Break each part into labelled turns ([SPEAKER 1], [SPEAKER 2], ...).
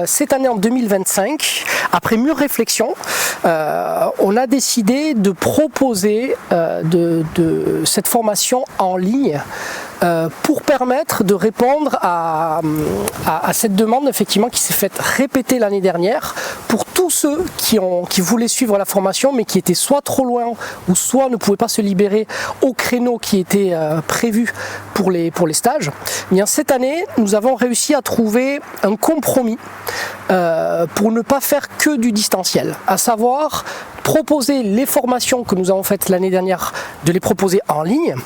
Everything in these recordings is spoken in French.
[SPEAKER 1] cette année en 2025, après mûre réflexion, on a décidé de proposer cette formation en ligne pour permettre de répondre à cette demande effectivement qui s'est faite répéter l'année dernière pour tous ceux qui voulaient suivre la formation mais qui étaient soit trop loin ou soit ne pouvaient pas se libérer au créneau qui était prévu pour les stages. Bien, cette année, nous avons réussi à trouver un compromis pour ne pas faire que du distanciel, à savoir proposer les formations que nous avons faites l'année dernière, de les proposer en ligne,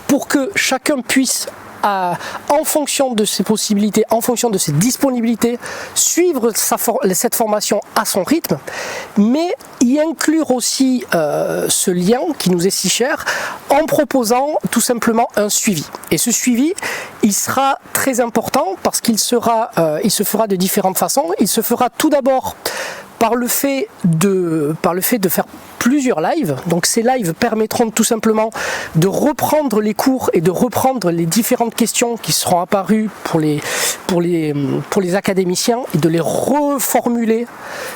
[SPEAKER 1] pour que chacun puisse, en fonction de ses possibilités, en fonction de ses disponibilités, suivre cette formation à son rythme, mais y inclure aussi ce lien qui nous est si cher, en proposant tout simplement un suivi. Et ce suivi, il sera très important parce il se fera de différentes façons. Il se fera tout d'abord par le fait de faire plusieurs lives. Donc ces lives permettront tout simplement de reprendre les cours et de reprendre les différentes questions qui seront apparues pour les académiciens et de les reformuler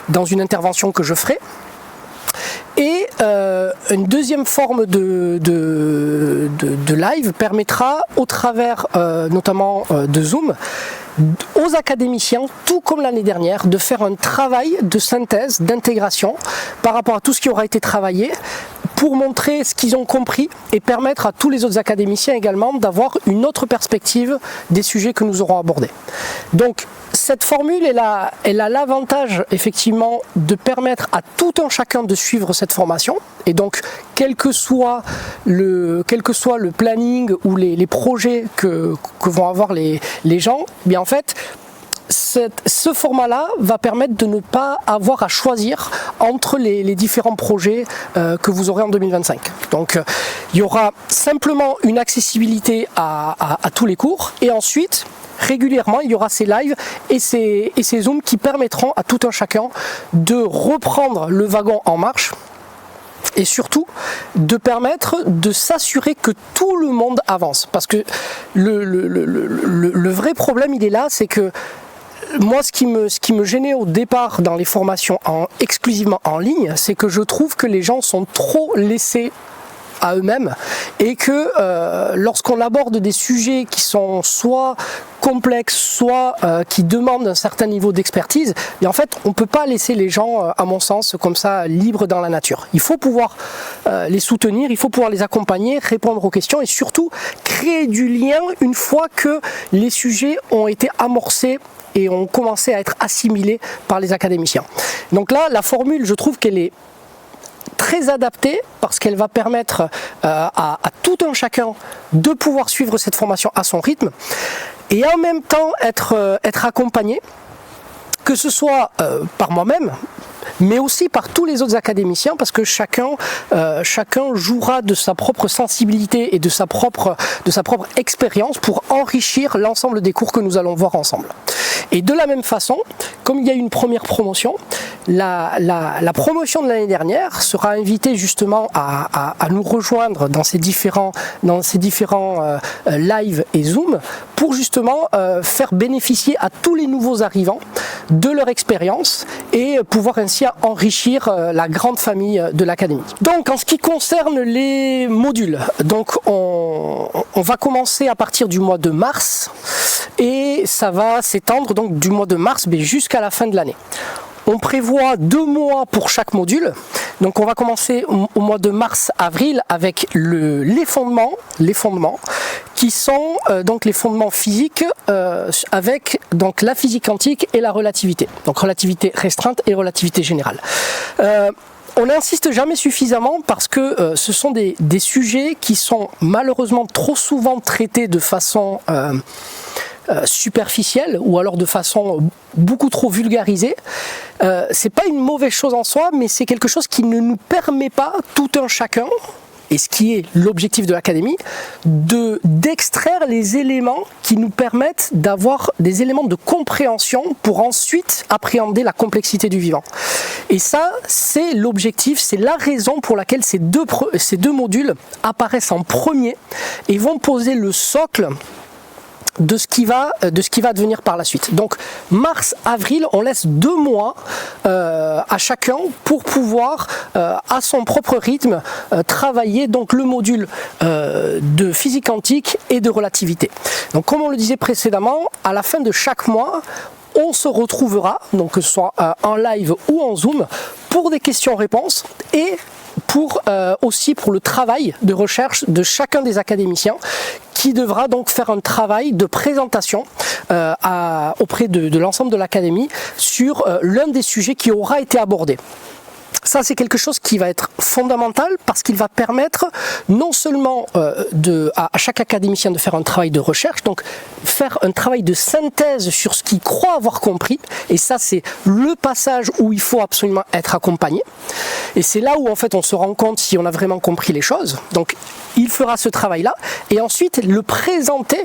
[SPEAKER 1] dans une intervention que je ferai. Et une deuxième forme de live permettra, au travers notamment de Zoom, aux académiciens, tout comme l'année dernière, de faire un travail de synthèse, d'intégration par rapport à tout ce qui aura été travaillé pour montrer ce qu'ils ont compris et permettre à tous les autres académiciens également d'avoir une autre perspective des sujets que nous aurons abordés. Donc cette formule, elle a l'avantage effectivement de permettre à tout un chacun de suivre cette formation, et donc quel que soit le planning ou les projets que vont avoir les gens, bien en fait ce format-là va permettre de ne pas avoir à choisir entre les différents projets que vous aurez en 2025. Donc il y aura simplement une accessibilité à tous les cours, et ensuite régulièrement il y aura ces lives et ces zooms qui permettront à tout un chacun de reprendre le wagon en marche, et surtout de permettre de s'assurer que tout le monde avance. Parce que le vrai problème il est là, c'est que moi, ce qui me gênait au départ dans les formations exclusivement en ligne, c'est que je trouve que les gens sont trop laissés à eux-mêmes, et que lorsqu'on aborde des sujets qui sont soit complexes, soit qui demandent un certain niveau d'expertise, et en fait on ne peut pas laisser les gens, à mon sens, comme ça libres dans la nature. Il faut pouvoir les soutenir, il faut pouvoir les accompagner, répondre aux questions et surtout créer du lien une fois que les sujets ont été amorcés et ont commencé à être assimilés par les académiciens. Donc là, la formule, je trouve qu'elle est très adaptée parce qu'elle va permettre à tout un chacun de pouvoir suivre cette formation à son rythme et en même temps être accompagné, que ce soit par moi-même, mais aussi par tous les autres académiciens, parce que chacun jouera de sa propre sensibilité et de sa propre expérience pour enrichir l'ensemble des cours que nous allons voir ensemble. Et de la même façon, comme il y a eu une première promotion, la promotion de l'année dernière sera invitée justement à nous rejoindre dans ces différents live et Zoom pour justement faire bénéficier à tous les nouveaux arrivants de leur expérience et pouvoir ainsi enrichir la grande famille de l'académie. Donc en ce qui concerne les modules, donc on va commencer à partir du mois de mars et ça va s'étendre donc du mois de mars jusqu'à la fin de l'année. On prévoit 2 mois pour chaque module. Donc on va commencer au mois de mars-avril avec les fondements qui sont donc les fondements physiques avec donc la physique quantique et la relativité. Donc relativité restreinte et relativité générale. On n'insiste jamais suffisamment parce que ce sont des sujets qui sont malheureusement trop souvent traités de façon superficielle ou alors de façon beaucoup trop vulgarisée. C'est pas une mauvaise chose en soi, mais c'est quelque chose qui ne nous permet pas, tout un chacun, et ce qui est l'objectif de l'académie, d'extraire les éléments qui nous permettent d'avoir des éléments de compréhension pour ensuite appréhender la complexité du vivant. Et ça, c'est l'objectif, c'est la raison pour laquelle ces deux modules apparaissent en premier et vont poser le socle de ce qui va devenir par la suite. Donc mars, avril, on laisse 2 mois à chacun pour pouvoir à son propre rythme travailler donc le module de physique quantique et de relativité. Donc comme on le disait précédemment, à la fin de chaque mois, on se retrouvera, donc que ce soit en live ou en Zoom, pour des questions-réponses et aussi pour le travail de recherche de chacun des académiciens qui devra donc faire un travail de présentation auprès de l'ensemble de l'académie sur l'un des sujets qui aura été abordé. Ça, c'est quelque chose qui va être fondamental parce qu'il va permettre non seulement à chaque académicien de faire un travail de recherche, donc faire un travail de synthèse sur ce qu'il croit avoir compris, et ça c'est le passage où il faut absolument être accompagné, et c'est là où en fait on se rend compte si on a vraiment compris les choses. Donc il fera ce travail-là, et ensuite le présenter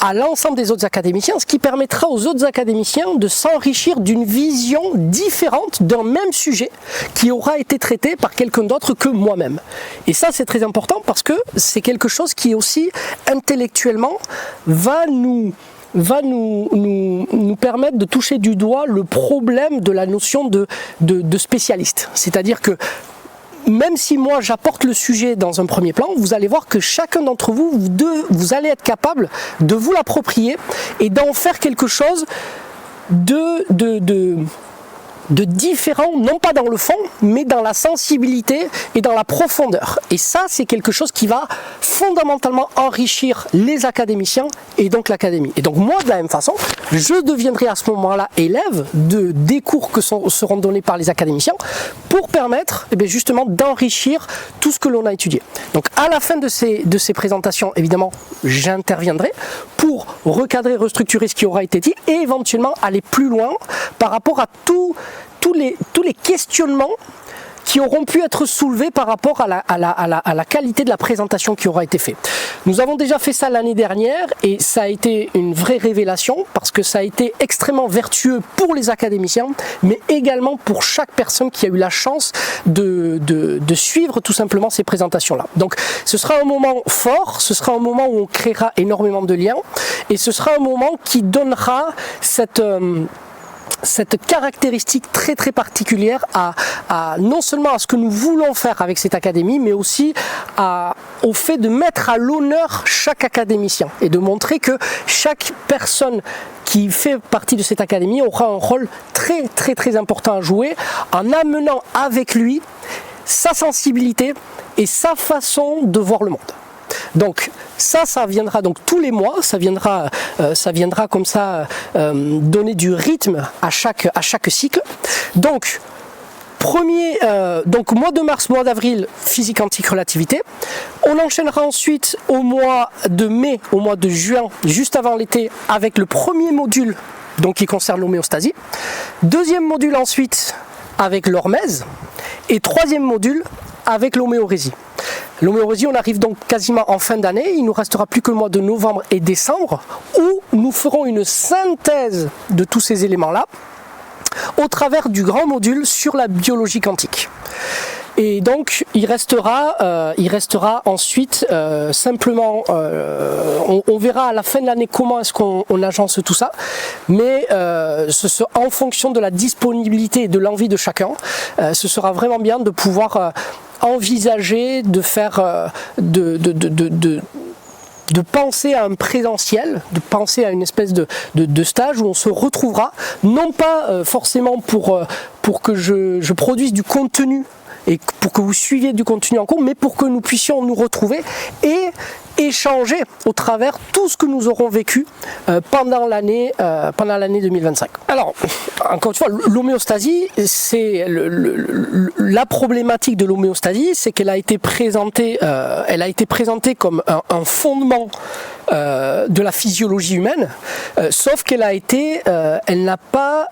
[SPEAKER 1] à l'ensemble des autres académiciens, ce qui permettra aux autres académiciens de s'enrichir d'une vision différente d'un même sujet qui aura été traité par quelqu'un d'autre que moi-même. Et ça, c'est très important parce que c'est quelque chose qui aussi, intellectuellement, va nous permettre de toucher du doigt le problème de la notion de spécialiste. C'est-à-dire que même si moi j'apporte le sujet dans un premier plan, vous allez voir que chacun d'entre vous, vous allez être capable de vous l'approprier et d'en faire quelque chose de différent, non pas dans le fond, mais dans la sensibilité et dans la profondeur. Et ça, c'est quelque chose qui va fondamentalement enrichir les académiciens et donc l'académie. Et donc moi, de la même façon, je deviendrai à ce moment-là élève des cours que seront donnés par les académiciens pour permettre justement d'enrichir tout ce que l'on a étudié. Donc à la fin de ces présentations, évidemment, j'interviendrai pour recadrer, restructurer ce qui aura été dit et éventuellement aller plus loin par rapport à tous les questionnements qui auront pu être soulevés par rapport à la qualité de la présentation qui aura été faite. Nous avons déjà fait ça l'année dernière et ça a été une vraie révélation parce que ça a été extrêmement vertueux pour les académiciens, mais également pour chaque personne qui a eu la chance de suivre tout simplement ces présentations-là. Donc ce sera un moment fort, ce sera un moment où on créera énormément de liens et ce sera un moment qui donnera cette caractéristique très très particulière non seulement à ce que nous voulons faire avec cette académie, mais aussi au fait de mettre à l'honneur chaque académicien et de montrer que chaque personne qui fait partie de cette académie aura un rôle très très très important à jouer en amenant avec lui sa sensibilité et sa façon de voir le monde. Donc ça viendra donc tous les mois, ça viendra comme ça donner du rythme à chaque cycle. Donc donc mois de mars, mois d'avril, physique quantique, relativité. On enchaînera ensuite au mois de mai, au mois de juin, juste avant l'été, avec le premier module donc qui concerne l'homéostasie. Deuxième module ensuite avec l'hormèse et troisième module avec l'homéorésie. L'homéorésie, on arrive donc quasiment en fin d'année, il ne nous restera plus que le mois de novembre et décembre où nous ferons une synthèse de tous ces éléments-là au travers du grand module sur la biologie quantique. Et donc il restera ensuite simplement, on verra à la fin de l'année comment est-ce qu'on agence tout ça, mais ce sera en fonction de la disponibilité et de l'envie de chacun, ce sera vraiment bien de pouvoir envisager de faire de penser à un présentiel, de penser à une espèce de stage où on se retrouvera, non pas forcément pour que je produise du contenu et pour que vous suiviez du contenu en cours, mais pour que nous puissions nous retrouver et échanger au travers tout ce que nous aurons vécu pendant l'année 2025. Alors, encore une fois, l'homéostasie, c'est la problématique de l'homéostasie, c'est qu'elle a été présentée comme un fondement de la physiologie humaine, sauf qu'elle n'a pas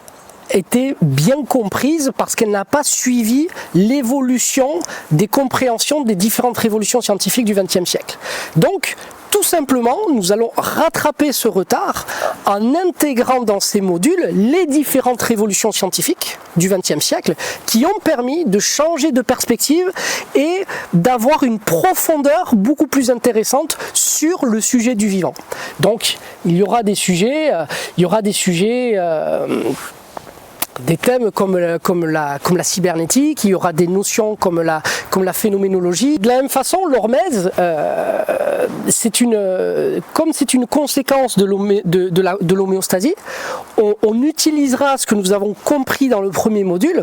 [SPEAKER 1] été bien comprise parce qu'elle n'a pas suivi l'évolution des compréhensions des différentes révolutions scientifiques du XXe siècle. Donc, tout simplement, nous allons rattraper ce retard en intégrant dans ces modules les différentes révolutions scientifiques du XXe siècle qui ont permis de changer de perspective et d'avoir une profondeur beaucoup plus intéressante sur le sujet du vivant. Donc, il y aura des sujets, des thèmes comme la cybernétique, il y aura des notions comme la phénoménologie. De la même façon, l'hormèse, comme c'est une conséquence de l'homéostasie, on utilisera ce que nous avons compris dans le premier module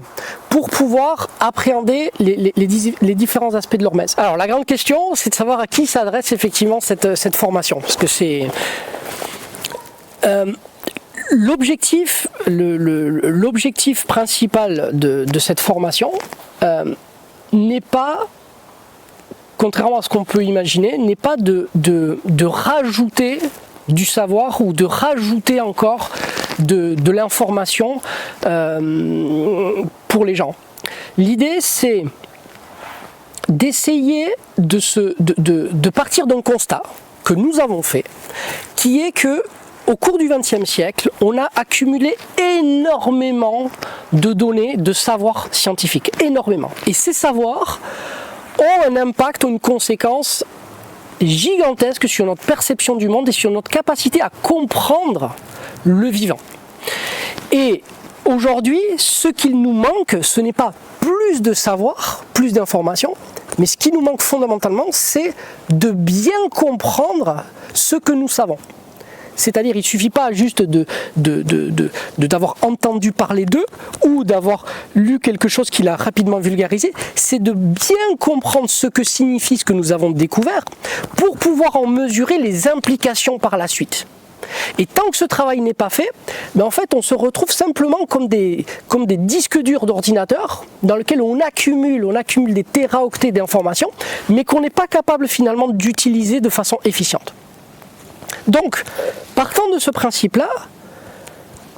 [SPEAKER 1] pour pouvoir appréhender les différents aspects de l'hormèse. Alors la grande question, c'est de savoir à qui s'adresse effectivement cette formation, parce que c'est... L'objectif principal de cette formation n'est pas, contrairement à ce qu'on peut imaginer, n'est pas de rajouter du savoir ou de rajouter encore de l'information pour les gens. L'idée, c'est d'essayer de partir d'un constat que nous avons fait, qui est que au cours du XXe siècle, on a accumulé énormément de données, de savoirs scientifiques, énormément. Et ces savoirs ont un impact, ont une conséquence gigantesque sur notre perception du monde et sur notre capacité à comprendre le vivant. Et aujourd'hui, ce qu'il nous manque, ce n'est pas plus de savoir, plus d'informations, mais ce qui nous manque fondamentalement, c'est de bien comprendre ce que nous savons. C'est-à-dire, il ne suffit pas juste d'avoir entendu parler d'eux ou d'avoir lu quelque chose qu'il a rapidement vulgarisé, c'est de bien comprendre ce que signifie ce que nous avons découvert pour pouvoir en mesurer les implications par la suite. Et tant que ce travail n'est pas fait, en fait, on se retrouve simplement comme des disques durs d'ordinateur dans lesquels on accumule des téraoctets d'informations, mais qu'on n'est pas capable finalement d'utiliser de façon efficiente. Donc, partant de ce principe-là,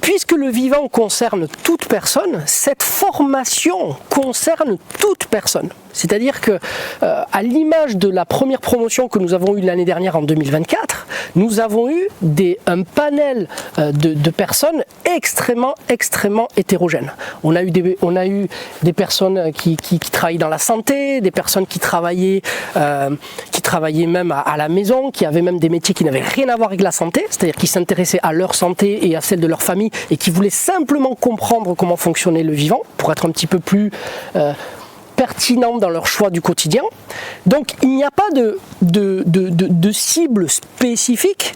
[SPEAKER 1] puisque le vivant concerne toute personne, cette formation concerne toute personne. C'est-à-dire que, à l'image de la première promotion que nous avons eue l'année dernière en 2024, nous avons eu un panel de personnes extrêmement hétérogènes. On a eu des personnes qui travaillent dans la santé, des personnes qui travaillaient même à la maison, qui avaient même des métiers qui n'avaient rien à voir avec la santé, c'est-à-dire qui s'intéressaient à leur santé et à celle de leur famille et qui voulaient simplement comprendre comment fonctionnait le vivant pour être un petit peu plus pertinents dans leur choix du quotidien. Donc il n'y a pas de cible spécifique,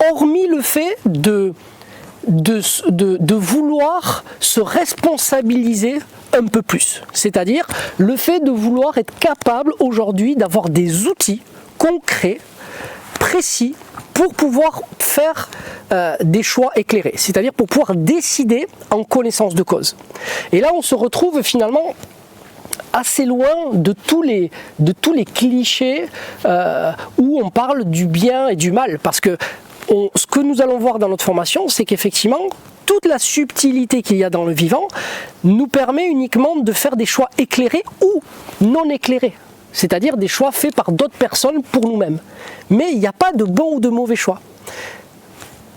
[SPEAKER 1] hormis le fait de vouloir se responsabiliser un peu plus. C'est-à-dire le fait de vouloir être capable aujourd'hui d'avoir des outils concrets, précis, pour pouvoir faire des choix éclairés, c'est-à-dire pour pouvoir décider en connaissance de cause. Et là, on se retrouve finalement assez loin de tous les clichés où on parle du bien et du mal, parce que ce que nous allons voir dans notre formation, c'est qu'effectivement, toute la subtilité qu'il y a dans le vivant nous permet uniquement de faire des choix éclairés ou non éclairés. C'est-à-dire des choix faits par d'autres personnes pour nous-mêmes. Mais il n'y a pas de bon ou de mauvais choix.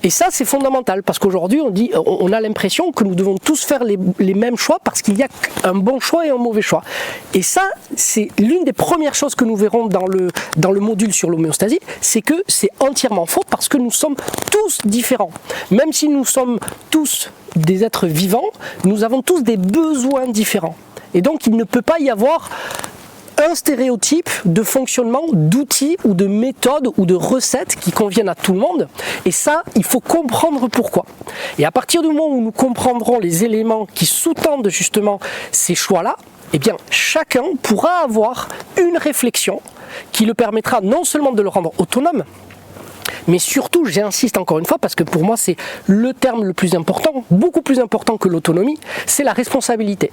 [SPEAKER 1] Et ça, c'est fondamental, parce qu'aujourd'hui, on a l'impression que nous devons tous faire les mêmes choix parce qu'il y a un bon choix et un mauvais choix. Et ça, c'est l'une des premières choses que nous verrons dans le module sur l'homéostasie, c'est que c'est entièrement faux parce que nous sommes tous différents. Même si nous sommes tous des êtres vivants, nous avons tous des besoins différents. Et donc, il ne peut pas y avoir un stéréotype de fonctionnement, d'outils ou de méthodes ou de recettes qui conviennent à tout le monde. Et ça, il faut comprendre pourquoi. Et à partir du moment où nous comprendrons les éléments qui sous-tendent justement ces choix-là, eh bien, chacun pourra avoir une réflexion qui le permettra non seulement de le rendre autonome, mais surtout, j'insiste encore une fois, parce que pour moi c'est le terme le plus important, beaucoup plus important que l'autonomie, c'est la responsabilité.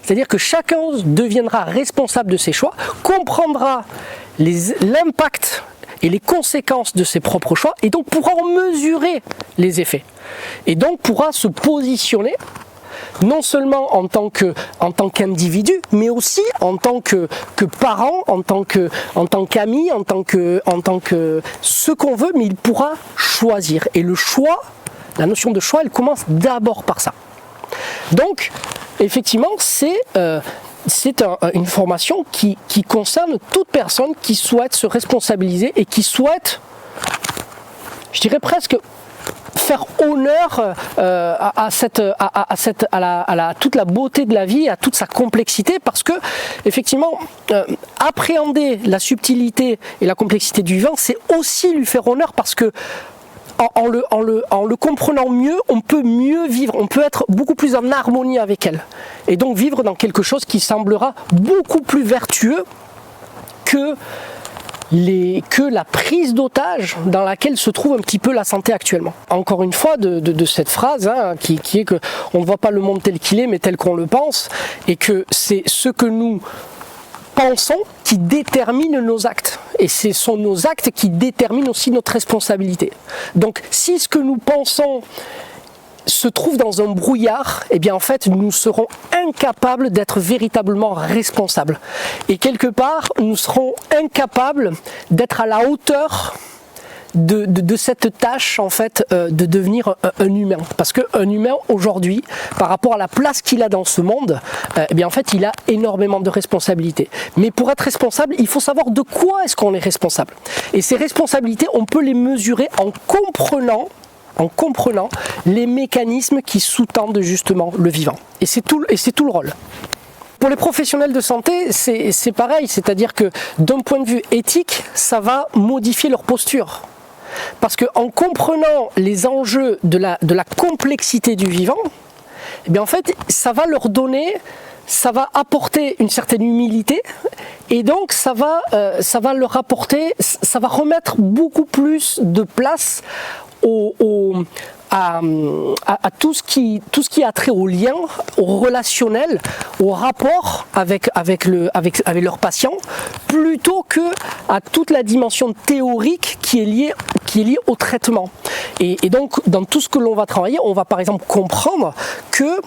[SPEAKER 1] C'est-à-dire que chacun deviendra responsable de ses choix, comprendra l'impact et les conséquences de ses propres choix et donc pourra en mesurer les effets. et donc pourra se positionner non seulement en tant qu'individu, mais aussi en tant que parent, en tant qu'ami, en tant que ce qu'on veut, mais il pourra choisir. Et le choix, la notion de choix, elle commence d'abord par ça. Donc, effectivement, c'est une formation qui concerne toute personne qui souhaite se responsabiliser et qui souhaite, je dirais presque, faire honneur à toute la beauté de la vie, à toute sa complexité, parce que effectivement appréhender la subtilité et la complexité du vivant, c'est aussi lui faire honneur, parce que en le comprenant mieux, on peut mieux vivre, on peut être beaucoup plus en harmonie avec elle, et donc vivre dans quelque chose qui semblera beaucoup plus vertueux que la prise d'otage dans laquelle se trouve un petit peu la santé actuellement. Encore une fois, de cette phrase qui est que on ne voit pas le monde tel qu'il est, mais tel qu'on le pense, et que c'est ce que nous pensons qui détermine nos actes, et ce sont nos actes qui déterminent aussi notre responsabilité. Donc si ce que nous pensons se trouve dans un brouillard, eh bien en fait nous serons incapables d'être véritablement responsables, et quelque part nous serons incapables d'être à la hauteur de cette tâche en fait de devenir un humain, parce qu'un humain aujourd'hui, par rapport à la place qu'il a dans ce monde, eh bien en fait il a énormément de responsabilités. Mais pour être responsable, il faut savoir de quoi est-ce qu'on est responsable, et ces responsabilités on peut les mesurer en comprenant les mécanismes qui sous-tendent justement le vivant. Et c'est tout le rôle. Pour les professionnels de santé, c'est pareil, c'est-à-dire que d'un point de vue éthique, ça va modifier leur posture. Parce qu'en comprenant les enjeux de la complexité du vivant, eh bien en fait, ça va apporter une certaine humilité, et donc ça va remettre beaucoup plus de place à tout ce qui a trait au lien, au relationnel, au rapport avec leurs patients, plutôt que à toute la dimension théorique qui est liée au traitement. Et donc dans tout ce que l'on va travailler, on va par exemple comprendre que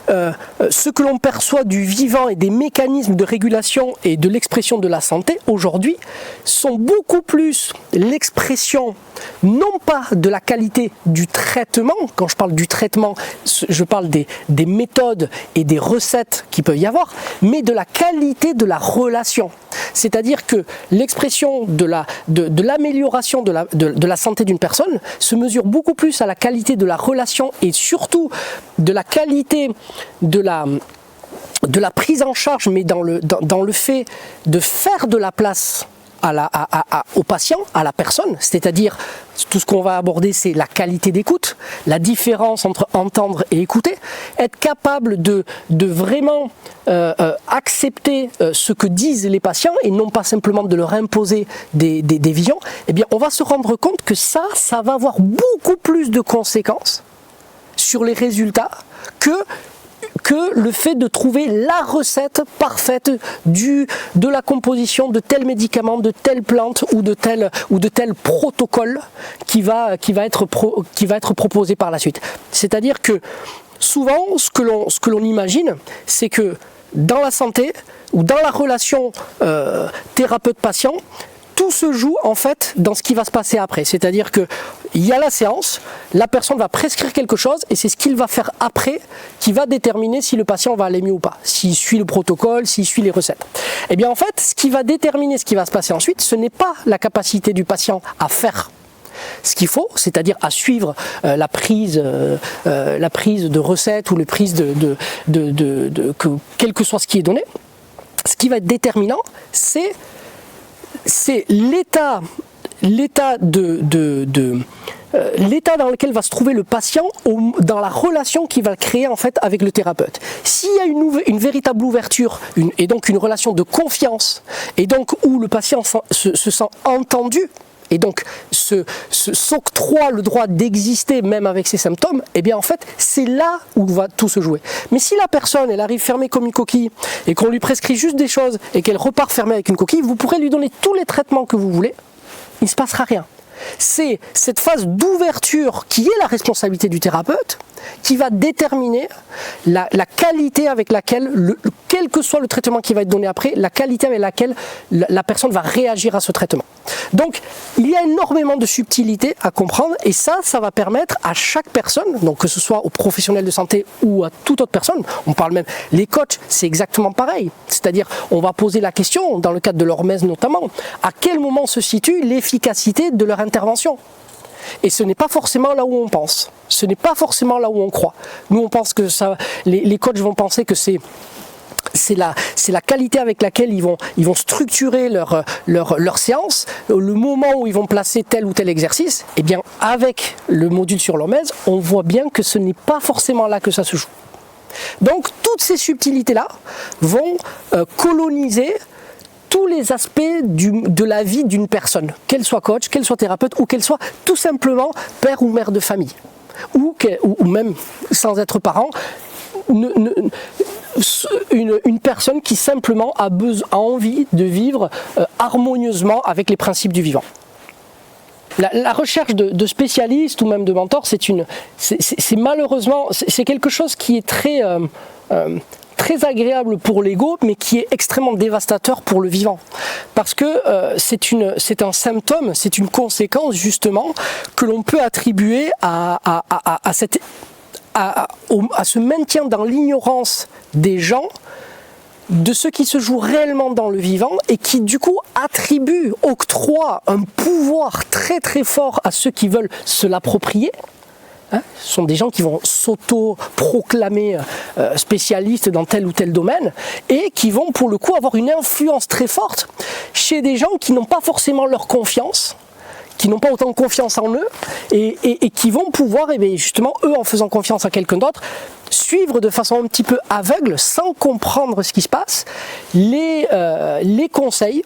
[SPEAKER 1] ce que l'on perçoit du vivant et des mécanismes de régulation et de l'expression de la santé aujourd'hui sont beaucoup plus l'expression non pas de la qualité du traitement. Quand je parle du traitement, je parle des méthodes et des recettes qui peuvent y avoir, mais de la qualité de la relation. C'est-à-dire que l'expression de l'amélioration de la santé d'une personne se mesure beaucoup plus à la qualité de la relation, et surtout de la qualité de la prise en charge, mais dans le fait de faire de la place au patient, à la personne, c'est-à-dire tout ce qu'on va aborder, c'est la qualité d'écoute, la différence entre entendre et écouter, être capable de vraiment accepter ce que disent les patients et non pas simplement de leur imposer des visions. Eh bien, on va se rendre compte que ça va avoir beaucoup plus de conséquences sur les résultats que le fait de trouver la recette parfaite de la composition de tel médicament, de telle plante ou de tel protocole qui va être proposé par la suite. C'est-à-dire que souvent, ce que l'on imagine, c'est que dans la santé ou dans la relation thérapeute-patient, tout se joue en fait dans ce qui va se passer après. C'est-à-dire qu'il y a la séance, la personne va prescrire quelque chose, et c'est ce qu'il va faire après qui va déterminer si le patient va aller mieux ou pas, s'il suit le protocole, s'il suit les recettes. Et bien en fait, ce qui va déterminer ce qui va se passer ensuite, ce n'est pas la capacité du patient à faire ce qu'il faut, c'est-à-dire à suivre la prise de recettes ou la prise quel que soit ce qui est donné. Ce qui va être déterminant, c'est l'état dans lequel va se trouver le patient dans la relation qu'il va créer en fait avec le thérapeute. S'il y a une véritable ouverture et donc une relation de confiance, et donc où le patient se sent entendu et donc s'octroie le droit d'exister même avec ses symptômes, et bien en fait c'est là où va tout se jouer. Mais si la personne elle arrive fermée comme une coquille et qu'on lui prescrit juste des choses et qu'elle repart fermée avec une coquille, vous pourrez lui donner tous les traitements que vous voulez, il ne se passera rien. C'est cette phase d'ouverture qui est la responsabilité du thérapeute qui va déterminer la qualité avec laquelle, quel que soit le traitement qui va être donné après, la qualité avec laquelle la personne va réagir à ce traitement. Donc, il y a énormément de subtilités à comprendre et ça va permettre à chaque personne, donc que ce soit aux professionnels de santé ou à toute autre personne, on parle même, les coachs, c'est exactement pareil. C'est-à-dire, on va poser la question, dans le cadre de l'hormèse notamment, à quel moment se situe l'efficacité de leur intervention ? Et ce n'est pas forcément là où on pense, ce n'est pas forcément là où on croit. Nous on pense que ça, les coachs vont penser que c'est la qualité avec laquelle ils vont structurer leur séance, le moment où ils vont placer tel ou tel exercice. Et bien avec le module sur l'hormèse, on voit bien que ce n'est pas forcément là que ça se joue. Donc toutes ces subtilités-là vont coloniser tous les aspects de la vie d'une personne, qu'elle soit coach, qu'elle soit thérapeute ou qu'elle soit tout simplement père ou mère de famille, ou même sans être parent, une personne qui simplement a envie de vivre harmonieusement avec les principes du vivant. La recherche de spécialistes ou même de mentors, c'est malheureusement quelque chose qui est très agréable pour l'ego, mais qui est extrêmement dévastateur pour le vivant. Parce que c'est un symptôme, c'est une conséquence justement que l'on peut attribuer à ce maintien dans l'ignorance des gens de ce qui se joue réellement dans le vivant et qui du coup octroie un pouvoir très très fort à ceux qui veulent se l'approprier. Ce sont des gens qui vont s'auto-proclamer spécialistes dans tel ou tel domaine et qui vont pour le coup avoir une influence très forte chez des gens qui n'ont pas forcément leur confiance, qui n'ont pas autant confiance en eux et qui vont pouvoir, justement, eux en faisant confiance à quelqu'un d'autre, suivre de façon un petit peu aveugle, sans comprendre ce qui se passe, les conseils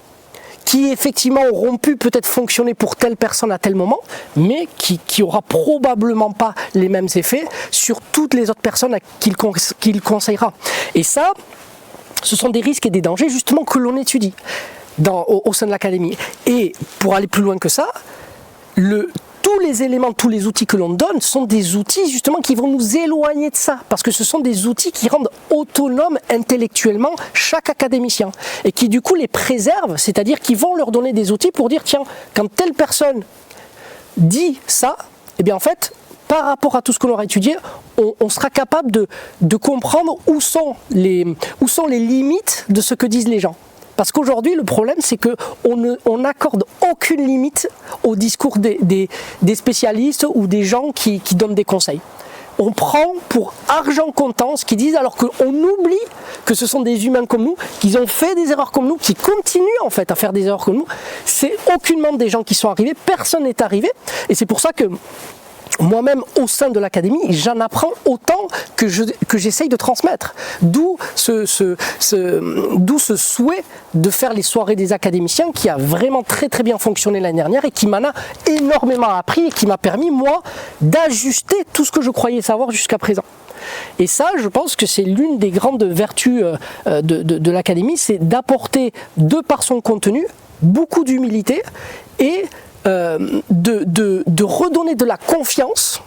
[SPEAKER 1] qui effectivement auront pu peut-être fonctionner pour telle personne à tel moment, mais qui aura probablement pas les mêmes effets sur toutes les autres personnes qu'il conseillera. Et ça, ce sont des risques et des dangers justement que l'on étudie au sein de l'académie. Et pour aller plus loin que ça, tous les éléments, tous les outils que l'on donne sont des outils justement qui vont nous éloigner de ça, parce que ce sont des outils qui rendent autonome intellectuellement chaque académicien et qui du coup les préservent, c'est-à-dire qu'ils vont leur donner des outils pour dire tiens, quand telle personne dit ça, et bien en fait, par rapport à tout ce qu'on aura étudié, on sera capable de comprendre où sont les limites de ce que disent les gens. Parce qu'aujourd'hui, le problème, c'est qu'on n'accorde aucune limite au discours des spécialistes ou des gens qui donnent des conseils. On prend pour argent comptant ce qu'ils disent alors qu'on oublie que ce sont des humains comme nous, qu'ils ont fait des erreurs comme nous, qui continuent en fait à faire des erreurs comme nous. C'est aucunement des gens qui sont arrivés, personne n'est arrivé. Et c'est pour ça que moi-même, au sein de l'académie, j'en apprends autant que j'essaye de transmettre. D'où ce souhait de faire les soirées des académiciens qui a vraiment très très bien fonctionné l'année dernière et qui m'en a énormément appris et qui m'a permis, moi, d'ajuster tout ce que je croyais savoir jusqu'à présent. Et ça, je pense que c'est l'une des grandes vertus de l'académie, c'est d'apporter, de par son contenu, beaucoup d'humilité et de redonner de la confiance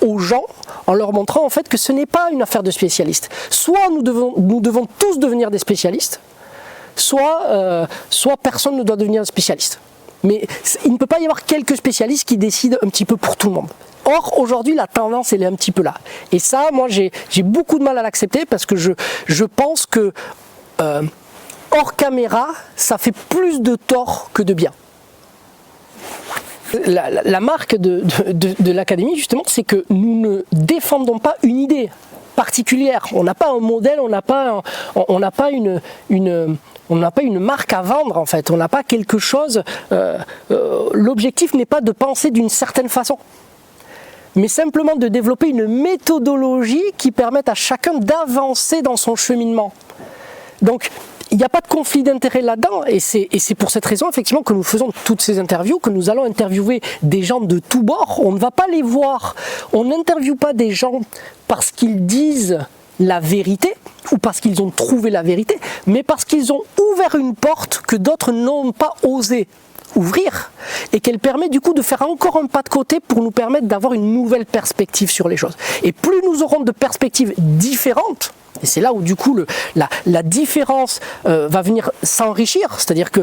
[SPEAKER 1] aux gens en leur montrant en fait que ce n'est pas une affaire de spécialistes. Soit nous devons tous devenir des spécialistes, soit personne ne doit devenir un spécialiste. Mais il ne peut pas y avoir quelques spécialistes qui décident un petit peu pour tout le monde. Or, aujourd'hui, la tendance, elle est un petit peu là. Et ça, moi, j'ai beaucoup de mal à l'accepter parce que je pense que hors caméra, ça fait plus de tort que de bien. La marque de l'académie, justement, c'est que nous ne défendons pas une idée particulière. On n'a pas un modèle, on n'a pas une marque à vendre, en fait. On n'a pas quelque chose... l'objectif n'est pas de penser d'une certaine façon, mais simplement de développer une méthodologie qui permette à chacun d'avancer dans son cheminement. Donc, il n'y a pas de conflit d'intérêt là-dedans et c'est pour cette raison effectivement que nous faisons toutes ces interviews, que nous allons interviewer des gens de tous bords. On ne va pas les voir, on n'interviewe pas des gens parce qu'ils disent la vérité ou parce qu'ils ont trouvé la vérité, mais parce qu'ils ont ouvert une porte que d'autres n'ont pas osé ouvrir et qu'elle permet du coup de faire encore un pas de côté pour nous permettre d'avoir une nouvelle perspective sur les choses. Et plus nous aurons de perspectives différentes, et c'est là où du coup la différence va venir s'enrichir, c'est-à-dire que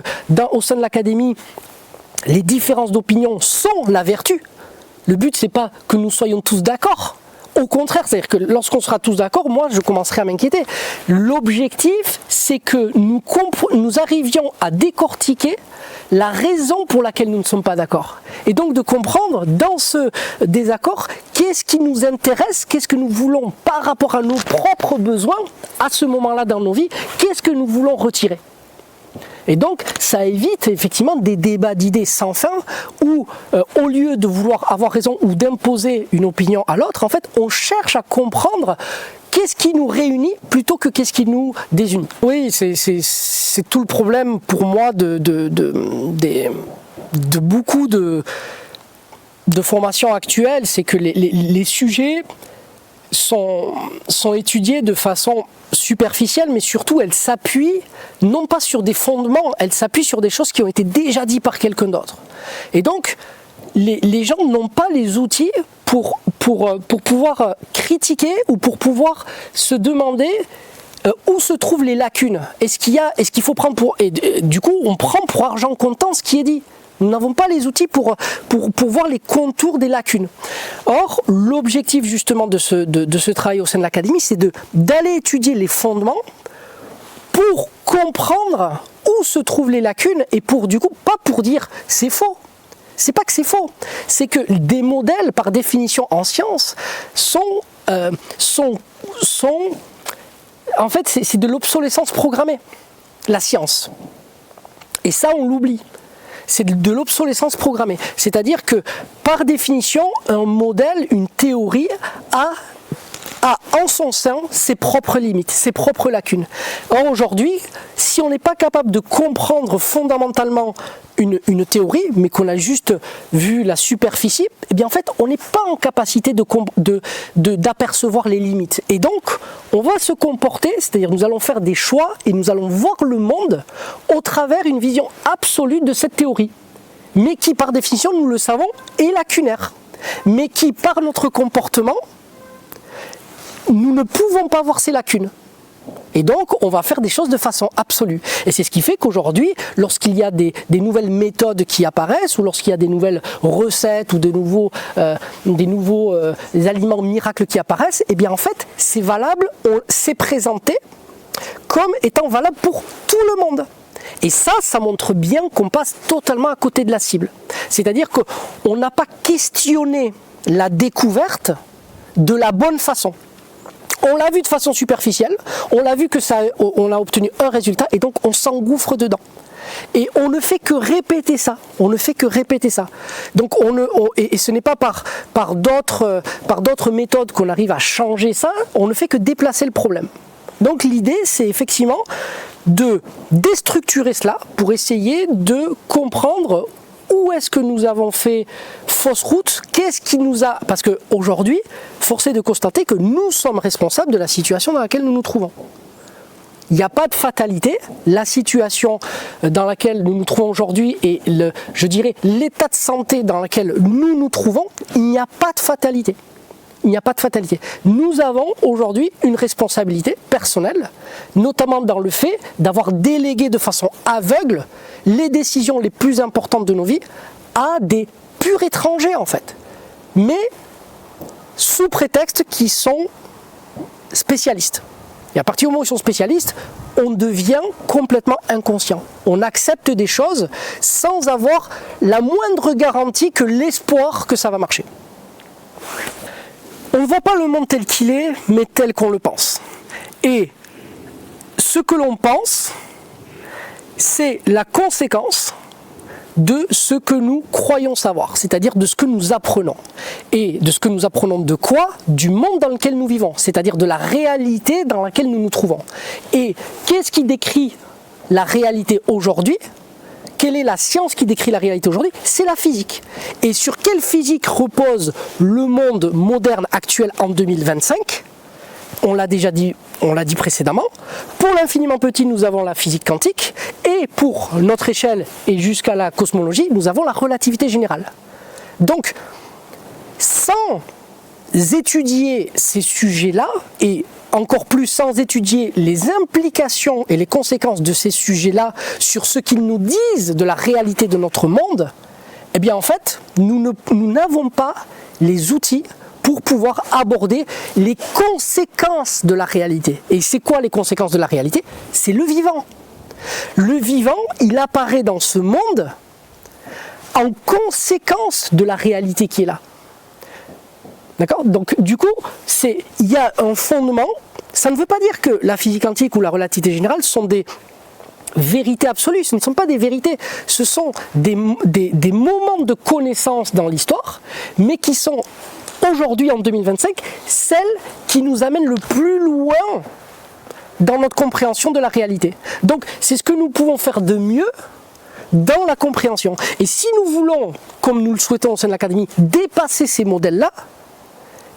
[SPEAKER 1] au sein de l'académie, les différences d'opinion sont la vertu. Le but, c'est pas que nous soyons tous d'accord. Au contraire, c'est-à-dire que lorsqu'on sera tous d'accord, moi je commencerai à m'inquiéter. L'objectif, c'est que nous arrivions à décortiquer la raison pour laquelle nous ne sommes pas d'accord. Et donc de comprendre dans ce désaccord, qu'est-ce qui nous intéresse, qu'est-ce que nous voulons par rapport à nos propres besoins à ce moment-là dans nos vies, qu'est-ce que nous voulons retirer. Et donc, ça évite effectivement des débats d'idées sans fin où, au lieu de vouloir avoir raison ou d'imposer une opinion à l'autre, en fait, on cherche à comprendre qu'est-ce qui nous réunit plutôt que qu'est-ce qui nous désunit. Oui, c'est tout le problème pour moi de beaucoup de formations actuelles, c'est que les sujets sont étudiés de façon superficielle, mais surtout elles s'appuient non pas sur des fondements, elles s'appuient sur des choses qui ont été déjà dites par quelqu'un d'autre. Et donc, les gens n'ont pas les outils pour pouvoir critiquer ou pour pouvoir se demander où se trouvent les lacunes. Est-ce qu'il faut prendre pour... Et du coup, on prend pour argent comptant ce qui est dit. Nous n'avons pas les outils pour voir les contours des lacunes. Or, l'objectif justement de ce travail au sein de l'académie, c'est d'aller étudier les fondements pour comprendre où se trouvent les lacunes et pour du coup, pas pour dire c'est faux. C'est pas que c'est faux, c'est que des modèles, par définition en science, sont en fait, c'est de l'obsolescence programmée, la science. Et ça, on l'oublie. C'est de l'obsolescence programmée. C'est-à-dire que, par définition, un modèle, une théorie a en son sein ses propres limites, ses propres lacunes. Or, aujourd'hui, si on n'est pas capable de comprendre fondamentalement une théorie, mais qu'on a juste vu la superficie, eh bien en fait, on n'est pas en capacité d'apercevoir les limites. Et donc, on va se comporter, c'est-à-dire nous allons faire des choix et nous allons voir le monde au travers d'une vision absolue de cette théorie, mais qui, par définition, nous le savons, est lacunaire, mais qui, par notre comportement, nous ne pouvons pas voir ces lacunes. Et donc, on va faire des choses de façon absolue. Et c'est ce qui fait qu'aujourd'hui, lorsqu'il y a des nouvelles méthodes qui apparaissent, ou lorsqu'il y a des nouvelles recettes, ou des nouveaux aliments miracles qui apparaissent, eh bien en fait, c'est valable, c'est présenté comme étant valable pour tout le monde. Et ça montre bien qu'on passe totalement à côté de la cible. C'est-à-dire qu'on n'a pas questionné la découverte de la bonne façon. On l'a vu de façon superficielle, on l'a vu on a obtenu un résultat et donc on s'engouffre dedans. Et on ne fait que répéter ça, Donc et ce n'est pas par d'autres méthodes qu'on arrive à changer ça, on ne fait que déplacer le problème. Donc l'idée, c'est effectivement de déstructurer cela pour essayer de comprendre où est-ce que nous avons fait fausse route, qu'est-ce qui nous a... Parce qu'aujourd'hui, force est de constater que nous sommes responsables de la situation dans laquelle nous nous trouvons. Il n'y a pas de fatalité. La situation dans laquelle nous nous trouvons aujourd'hui et je dirais l'état de santé dans lequel nous nous trouvons, il n'y a pas de fatalité. Il n'y a pas de fatalité. Nous avons aujourd'hui une responsabilité personnelle, notamment dans le fait d'avoir délégué de façon aveugle les décisions les plus importantes de nos vies à des purs étrangers en fait. Mais sous prétexte qu'ils sont spécialistes. Et à partir du moment où ils sont spécialistes, on devient complètement inconscient. On accepte des choses sans avoir la moindre garantie que l'espoir que ça va marcher. On ne voit pas le monde tel qu'il est, mais tel qu'on le pense. Et ce que l'on pense, c'est la conséquence de ce que nous croyons savoir, c'est-à-dire de ce que nous apprenons. Et de ce que nous apprenons de quoi ? Du monde dans lequel nous vivons, c'est-à-dire de la réalité dans laquelle nous nous trouvons. Et qu'est-ce qui décrit la réalité aujourd'hui ? Quelle est la science qui décrit la réalité aujourd'hui ? C'est la physique. Et sur quelle physique repose le monde moderne actuel en 2025 ? On l'a déjà dit, on l'a dit précédemment. Pour l'infiniment petit, nous avons la physique quantique. Et pour notre échelle et jusqu'à la cosmologie, nous avons la relativité générale. Donc, sans étudier ces sujets-là, et encore plus sans étudier les implications et les conséquences de ces sujets-là sur ce qu'ils nous disent de la réalité de notre monde, eh bien en fait, nous n'avons pas les outils pour pouvoir aborder les conséquences de la réalité. Et c'est quoi les conséquences de la réalité? C'est le vivant. Le vivant, il apparaît dans ce monde en conséquence de la réalité qui est là. D'accord? Donc du coup, il y a un fondement. Ça ne veut pas dire que la physique quantique ou la relativité générale sont des vérités absolues. Ce ne sont pas des vérités. Ce sont des moments de connaissance dans l'histoire, mais qui sont aujourd'hui, en 2025, celles qui nous amènent le plus loin dans notre compréhension de la réalité. Donc c'est ce que nous pouvons faire de mieux dans la compréhension. Et si nous voulons, comme nous le souhaitons au sein de l'Académie, dépasser ces modèles-là,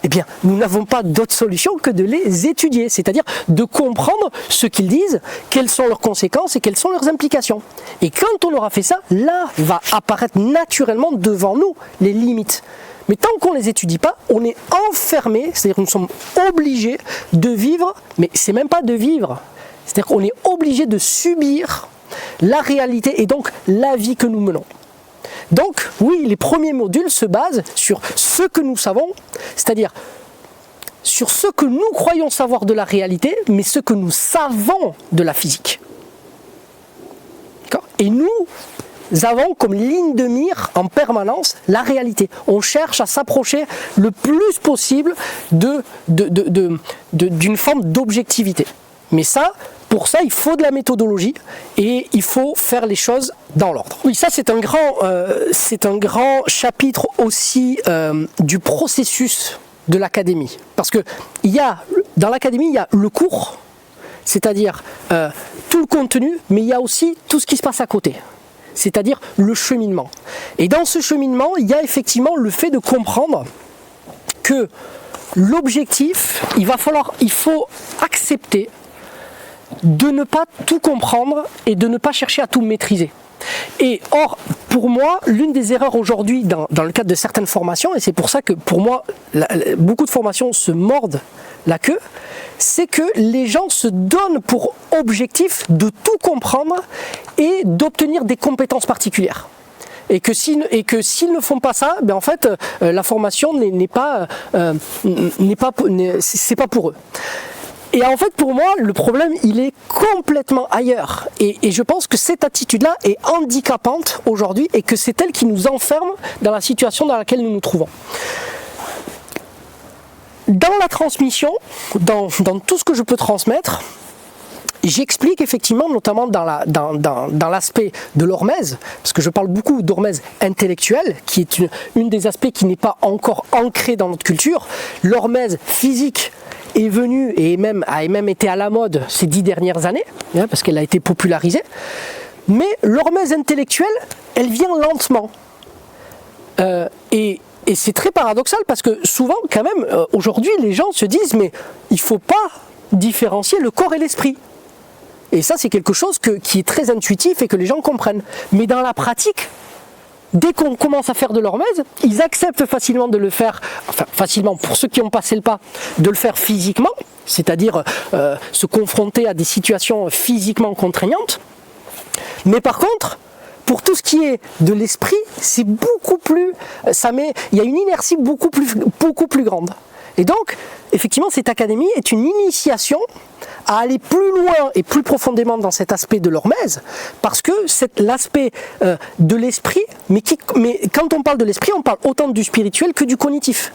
[SPEAKER 1] eh bien, nous n'avons pas d'autre solution que de les étudier, c'est-à-dire de comprendre ce qu'ils disent, quelles sont leurs conséquences et quelles sont leurs implications. Et quand on aura fait ça, là va apparaître naturellement devant nous les limites. Mais tant qu'on ne les étudie pas, on est enfermé, c'est-à-dire que nous sommes obligés de vivre, mais c'est même pas de vivre, c'est-à-dire qu'on est obligé de subir la réalité et donc la vie que nous menons. Donc oui, les premiers modules se basent sur ce que nous savons, c'est-à-dire sur ce que nous croyons savoir de la réalité, mais ce que nous savons de la physique. D'accord ? Et nous avons comme ligne de mire en permanence la réalité. On cherche à s'approcher le plus possible d'une forme d'objectivité. Mais ça, pour ça, il faut de la méthodologie et il faut faire les choses dans l'ordre. Oui, ça c'est un grand chapitre aussi du processus de l'académie. Parce que dans l'académie, il y a le cours, c'est-à-dire tout le contenu, mais il y a aussi tout ce qui se passe à côté. C'est-à-dire le cheminement. Et dans ce cheminement, il y a effectivement le fait de comprendre que l'objectif, il faut accepter de ne pas tout comprendre et de ne pas chercher à tout maîtriser. Et or, pour moi, l'une des erreurs aujourd'hui dans le cadre de certaines formations, et c'est pour ça que pour moi, beaucoup de formations se mordent la queue, c'est que les gens se donnent pour objectif de tout comprendre et d'obtenir des compétences particulières. Et que s'ils ne font pas ça, ben en fait, la formation c'est pas pour eux. Et en fait, pour moi, le problème, il est complètement ailleurs. Et je pense que cette attitude-là est handicapante aujourd'hui et que c'est elle qui nous enferme dans la situation dans laquelle nous nous trouvons. Dans la transmission, dans tout ce que je peux transmettre, j'explique effectivement, notamment dans l'aspect de l'hormèse, parce que je parle beaucoup d'hormèse intellectuelle, qui est une des aspects qui n'est pas encore ancré dans notre culture. L'hormèse physique est venue et a même été à la mode ces 10 dernières années, parce qu'elle a été popularisée. Mais l'hormèse intellectuelle, elle vient lentement. Et c'est très paradoxal parce que souvent, quand même, aujourd'hui, les gens se disent mais il ne faut pas différencier le corps et l'esprit. Et ça, c'est quelque chose qui est très intuitif et que les gens comprennent. Mais dans la pratique, dès qu'on commence à faire de l'hormèse, ils acceptent facilement de le faire, enfin facilement pour ceux qui ont passé le pas, de le faire physiquement, c'est-à-dire se confronter à des situations physiquement contraignantes. Mais par contre, pour tout ce qui est de l'esprit, c'est beaucoup plus, il y a une inertie beaucoup plus grande. Et donc, effectivement, cette académie est une initiation à aller plus loin et plus profondément dans cet aspect de l'hormèse, parce que c'est l'aspect de l'esprit, mais quand on parle de l'esprit, on parle autant du spirituel que du cognitif.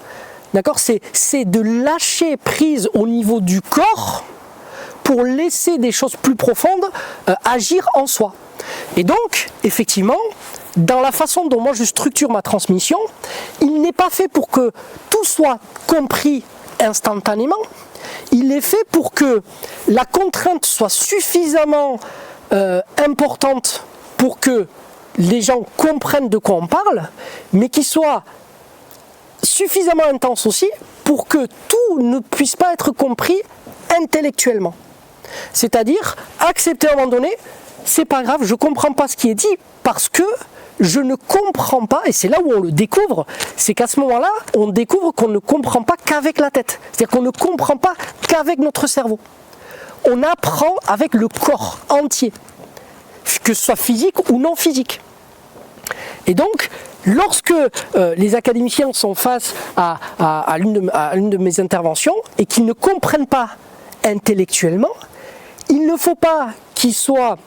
[SPEAKER 1] D'accord ? C'est de lâcher prise au niveau du corps pour laisser des choses plus profondes agir en soi. Et donc, effectivement, dans la façon dont moi je structure ma transmission, il n'est pas fait pour que tout soit compris instantanément, il est fait pour que la contrainte soit suffisamment importante pour que les gens comprennent de quoi on parle, mais qu'il soit suffisamment intense aussi pour que tout ne puisse pas être compris intellectuellement. C'est-à-dire accepter à un moment donné c'est pas grave, je comprends pas ce qui est dit parce que je ne comprends pas, et c'est là où on le découvre, c'est qu'à ce moment-là, on découvre qu'on ne comprend pas qu'avec la tête. C'est-à-dire qu'on ne comprend pas qu'avec notre cerveau. On apprend avec le corps entier, que ce soit physique ou non physique. Et donc, lorsque les académiciens sont face à l'une de mes interventions et qu'ils ne comprennent pas intellectuellement, il ne faut pas qu'ils soient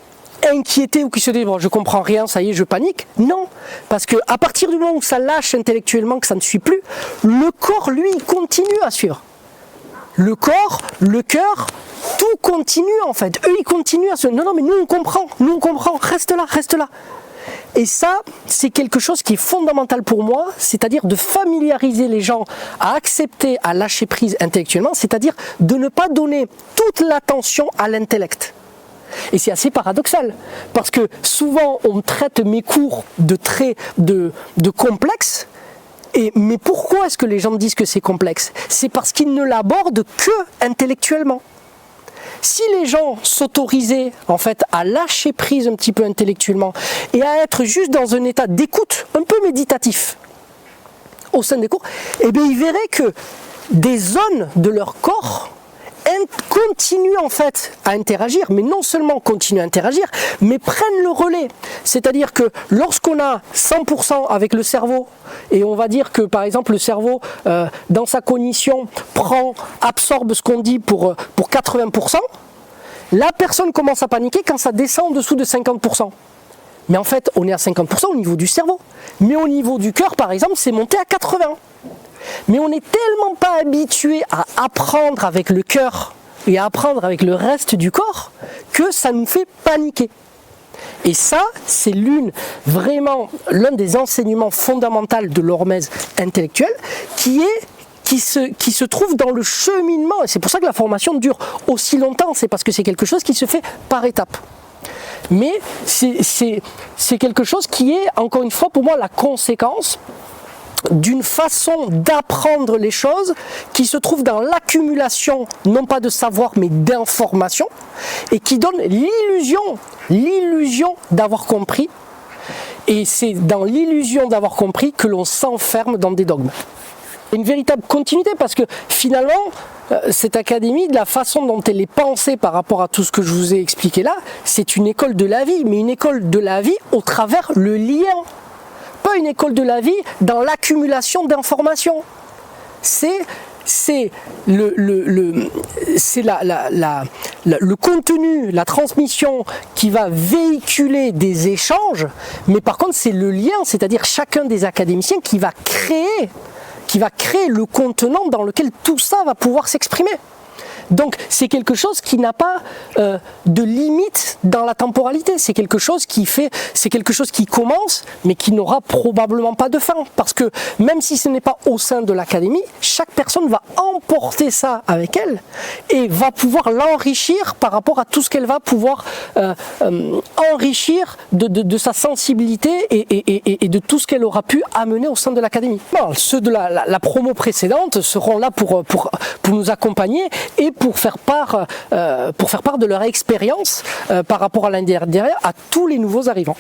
[SPEAKER 1] inquiétés ou qu'ils se disent bon, je comprends rien, ça y est, je panique. Non, parce qu'à partir du moment où ça lâche intellectuellement, que ça ne suit plus, le corps, lui, il continue à suivre. Le corps, le cœur, tout continue en fait. Eux, ils continuent à se... Non, mais nous on comprend, reste là, reste là. Et ça, c'est quelque chose qui est fondamental pour moi, c'est-à-dire de familiariser les gens à accepter, à lâcher prise intellectuellement, c'est-à-dire de ne pas donner toute l'attention à l'intellect. Et c'est assez paradoxal, parce que souvent on traite mes cours de traits de complexes, mais pourquoi est-ce que les gens me disent que c'est complexe? C'est parce qu'ils ne l'abordent que intellectuellement. Si les gens s'autorisaient en fait à lâcher prise un petit peu intellectuellement et à être juste dans un état d'écoute un peu méditatif au sein des cours, eh bien ils verraient que des zones de leur corps continuent en fait à interagir, mais non seulement continuent à interagir, mais prennent le relais. C'est-à-dire que lorsqu'on a 100% avec le cerveau, et on va dire que par exemple le cerveau, dans sa cognition, absorbe ce qu'on dit pour 80%, la personne commence à paniquer quand ça descend en dessous de 50%. Mais en fait, on est à 50% au niveau du cerveau. Mais au niveau du cœur, par exemple, c'est monté à 80%. Mais on n'est tellement pas habitué à apprendre avec le cœur et à apprendre avec le reste du corps que ça nous fait paniquer. Et ça, c'est l'un des enseignements fondamentaux de l'hormèse intellectuelle qui se trouve dans le cheminement. Et c'est pour ça que la formation dure aussi longtemps, c'est parce que c'est quelque chose qui se fait par étapes. Mais c'est quelque chose qui est, encore une fois, pour moi, la conséquence d'une façon d'apprendre les choses qui se trouve dans l'accumulation, non pas de savoir, mais d'information, et qui donne l'illusion d'avoir compris. Et c'est dans l'illusion d'avoir compris que l'on s'enferme dans des dogmes. Une véritable continuité, parce que finalement, cette académie, de la façon dont elle est pensée par rapport à tout ce que je vous ai expliqué là, c'est une école de la vie, mais une école de la vie au travers le lien. Pas une école de la vie dans l'accumulation d'informations. C'est le contenu, la transmission qui va véhiculer des échanges, mais par contre c'est le lien, c'est-à-dire chacun des académiciens qui va créer le contenant dans lequel tout ça va pouvoir s'exprimer. Donc c'est quelque chose qui n'a pas de limite dans la temporalité, c'est quelque chose qui commence mais qui n'aura probablement pas de fin, parce que même si ce n'est pas au sein de l'académie, chaque personne va emporter ça avec elle et va pouvoir l'enrichir par rapport à tout ce qu'elle va pouvoir enrichir de sa sensibilité et de tout ce qu'elle aura pu amener au sein de l'académie. Bon, ceux de la promo précédente seront là pour nous accompagner et pour faire part de leur expérience par rapport à l'année dernière à tous les nouveaux arrivants.